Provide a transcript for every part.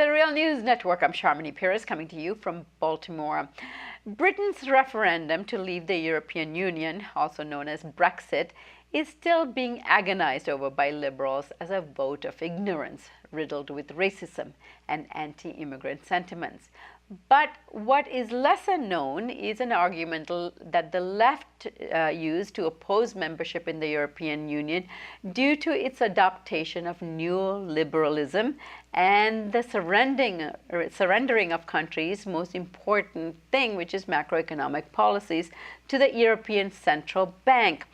the Real News Network. I'm Sharmini Pires coming to you from Baltimore. Britain's referendum to leave the European Union, also known as Brexit, is still being agonized over by liberals as a vote of ignorance, riddled with racism and anti-immigrant sentiments. But what is lesser known is an argument that the left used to oppose membership in the European Union due to its adaptation of neoliberalism and the surrendering of countries' most important thing, which is macroeconomic policies, to the European Central Bank.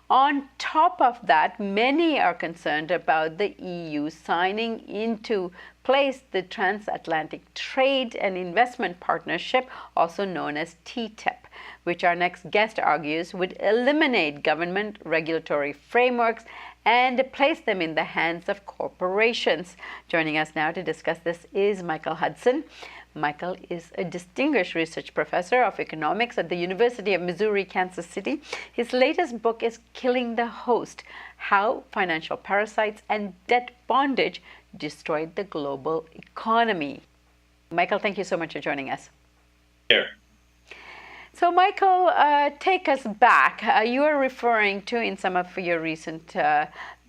On top of that, many are concerned about the EU signing into place the Transatlantic Trade and Investment Partnership, also known as TTIP, which our next guest argues would eliminate government regulatory frameworks and place them in the hands of corporations. Joining us now to discuss this is Michael Hudson. Michael is a distinguished research professor of economics at the University of Missouri, Kansas City. His latest book is Killing the Host: How Financial Parasites and Debt Bondage Destroyed the Global Economy. Michael, thank you so much for joining us. Here. So, Michael, take us back. You are referring to, in some of your recent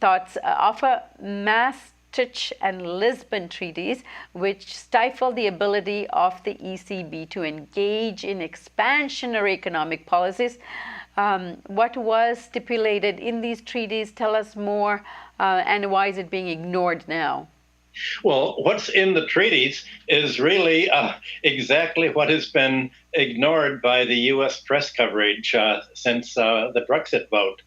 thoughts, of a Maastricht and Lisbon treaties, which stifle the ability of the ECB to engage in expansionary economic policies. What was stipulated in these treaties? Tell us more, and why is it being ignored now? Well, what's in the treaties is really exactly what has been ignored by the U.S. press coverage since the Brexit vote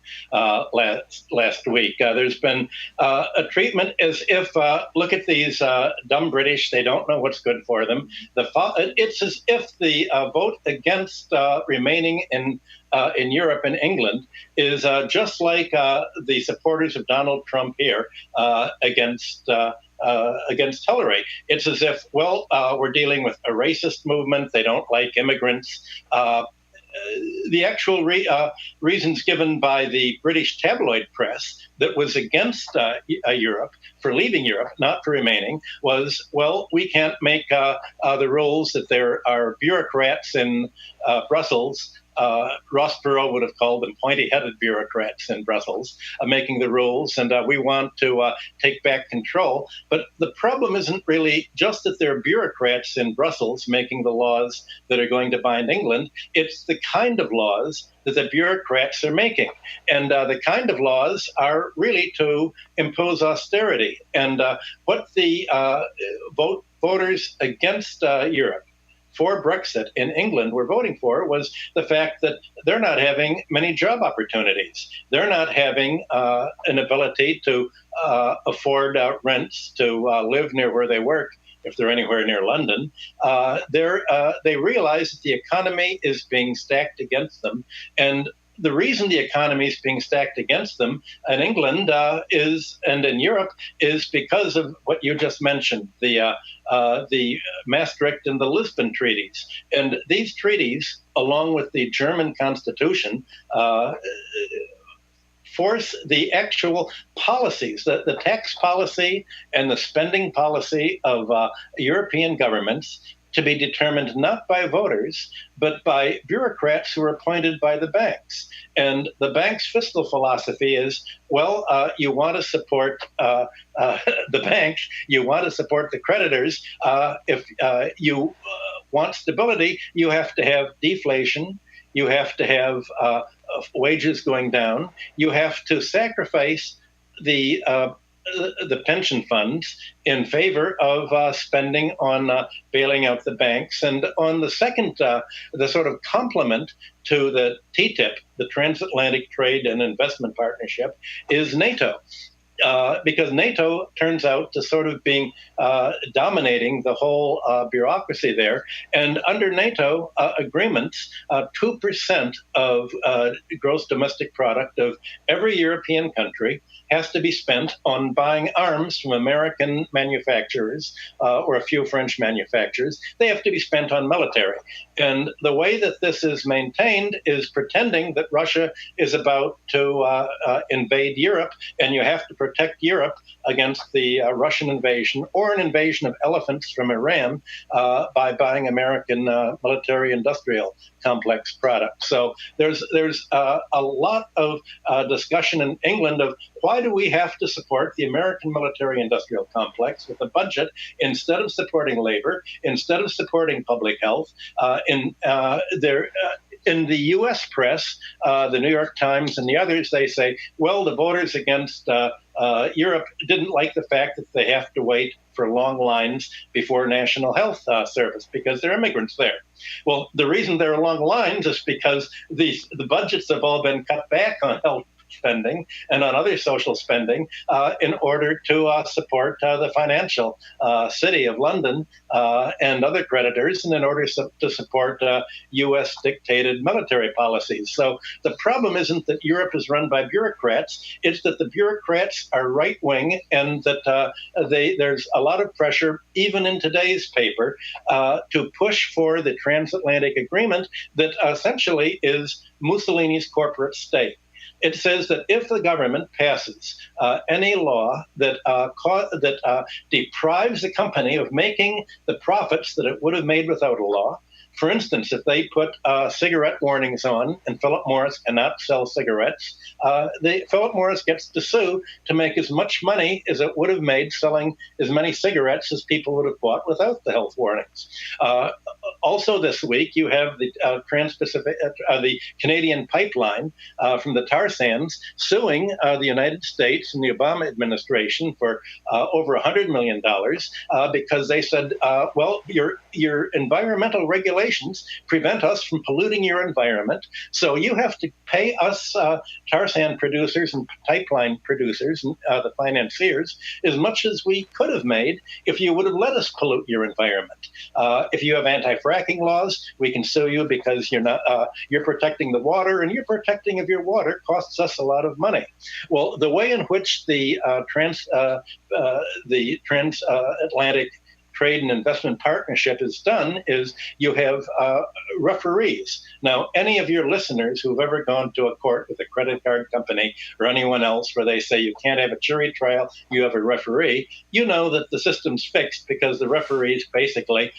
last week. There's been a treatment as if, look at these dumb British, they don't know what's good for them. It's as if the vote against remaining in Europe and England is just like the supporters of Donald Trump here against Hillary. It's as if, well, we're dealing with a racist movement. They don't like immigrants. The actual reasons given by the British tabloid press that was against Europe, for leaving Europe, not for remaining, was, well, we can't make the rules, that there are bureaucrats in Brussels. Ross Perot would have called them pointy-headed bureaucrats in Brussels, making the rules, and we want to take back control. But the problem isn't really just that there are bureaucrats in Brussels making the laws that are going to bind England. It's the kind of laws that the bureaucrats are making. And the kind of laws are really to impose austerity. And what the voters against Europe for Brexit in England were voting for was the fact that they're not having many job opportunities. They're not having an ability to afford rents, to live near where they work, if they're anywhere near London. They realize that the economy is being stacked against them. And the reason the economy is being stacked against them in England and in Europe is because of what you just mentioned, the Maastricht and the Lisbon treaties. And these treaties, along with the German Constitution, force the actual policies, the tax policy and the spending policy of European governments to be determined not by voters, but by bureaucrats who are appointed by the banks. And the bank's fiscal philosophy is, well, you want to support the bank, you want to support the creditors. If you want stability, you have to have deflation, you have to have wages going down, you have to sacrifice the pension funds in favor of spending on bailing out the banks. And on the second, the sort of complement to the TTIP, the Transatlantic Trade and Investment Partnership, is NATO. Because NATO turns out to sort of being dominating the whole bureaucracy there. And under NATO agreements, 2% of gross domestic product of every European country has to be spent on buying arms from American manufacturers or a few French manufacturers. They have to be spent on military. And the way that this is maintained is pretending that Russia is about to invade Europe, and you have to protect Europe against the Russian invasion or an invasion of elephants from Iran by buying American military-industrial complex products. So there's a lot of discussion in England of why do we have to support the American military-industrial complex with a budget instead of supporting labor, instead of supporting public health. In the U.S. press, the New York Times and the others, they say, well, the voters against Europe didn't like the fact that they have to wait for long lines before National Health Service because there are immigrants there. Well, the reason there are long lines is because the budgets have all been cut back on health spending and on other social spending in order to support the financial city of London and other creditors, and in order to support U.S. dictated military policies. So the problem isn't that Europe is run by bureaucrats, it's that the bureaucrats are right-wing and that there's a lot of pressure, even in today's paper, to push for the transatlantic agreement that essentially is Mussolini's corporate state. It says that if the government passes any law that deprives a company of making the profits that it would have made without a law, for instance, if they put cigarette warnings on and Philip Morris cannot sell cigarettes, Philip Morris gets to sue to make as much money as it would have made selling as many cigarettes as people would have bought without the health warnings. Also this week, you have the Trans-Pacific, the Canadian pipeline from the tar sands suing the United States and the Obama administration for over $100 million because they said, well, your environmental regulations prevent us from polluting your environment, so you have to pay us tar sand producers and pipeline producers and the financiers as much as we could have made if you would have let us pollute your environment. If you have anti-fracking laws, we can sue you because you're protecting the water, and your protecting of your water costs us a lot of money. Well, the way in which the transatlantic trade and investment partnership is done is you have referees. Now, any of your listeners who've ever gone to a court with a credit card company or anyone else where they say you can't have a jury trial, you have a referee, you know that the system's fixed because the referees basically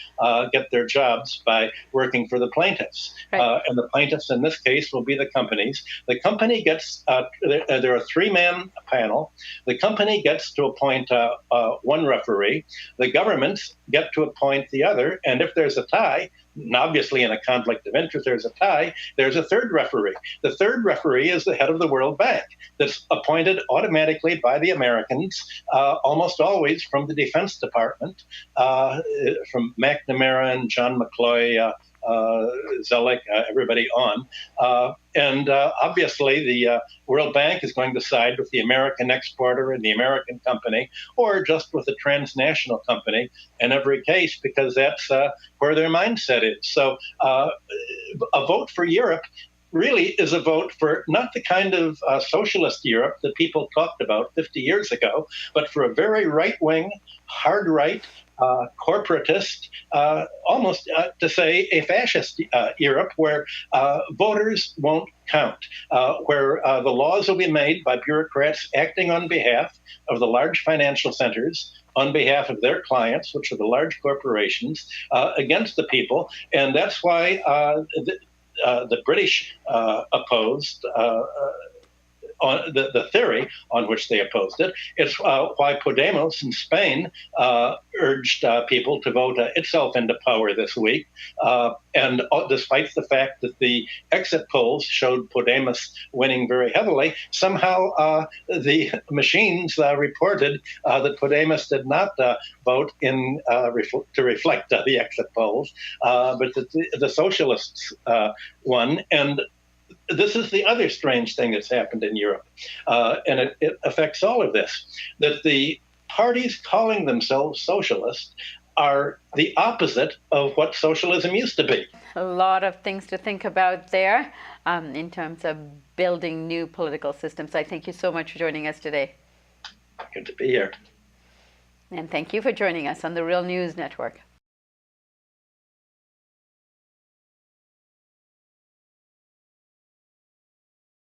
get their jobs by working for the plaintiffs. Right. And the plaintiffs in this case will be the companies. The company gets, they're a three-man panel. The company gets to appoint one referee. The governments get to appoint the other, and if there's a tie, and obviously in a conflict of interest there's a tie, there's a third referee. The third referee is the head of the World Bank that's appointed automatically by the Americans, almost always from the Defense Department, from McNamara and John McCloy, Zellick, everybody on. And obviously the World Bank is going to side with the American exporter and the American company, or just with a transnational company in every case, because that's where their mindset is. So a vote for Europe really is a vote for not the kind of socialist Europe that people talked about 50 years ago, but for a very right-wing, hard-right, corporatist, almost to say a fascist Europe where voters won't count, where the laws will be made by bureaucrats acting on behalf of the large financial centers, on behalf of their clients, which are the large corporations, against the people. And that's why the British opposed on the theory on which they opposed it. It's why Podemos in Spain urged people to vote itself into power this week. And despite the fact that the exit polls showed Podemos winning very heavily, somehow the machines reported that Podemos did not vote in to reflect the exit polls, but that the socialists won. And this is the other strange thing that's happened in Europe, and it affects all of this, that the parties calling themselves socialist are the opposite of what socialism used to be. A lot of things to think about there in terms of building new political systems. I thank you so much for joining us today. Good to be here. And thank you for joining us on the Real News Network.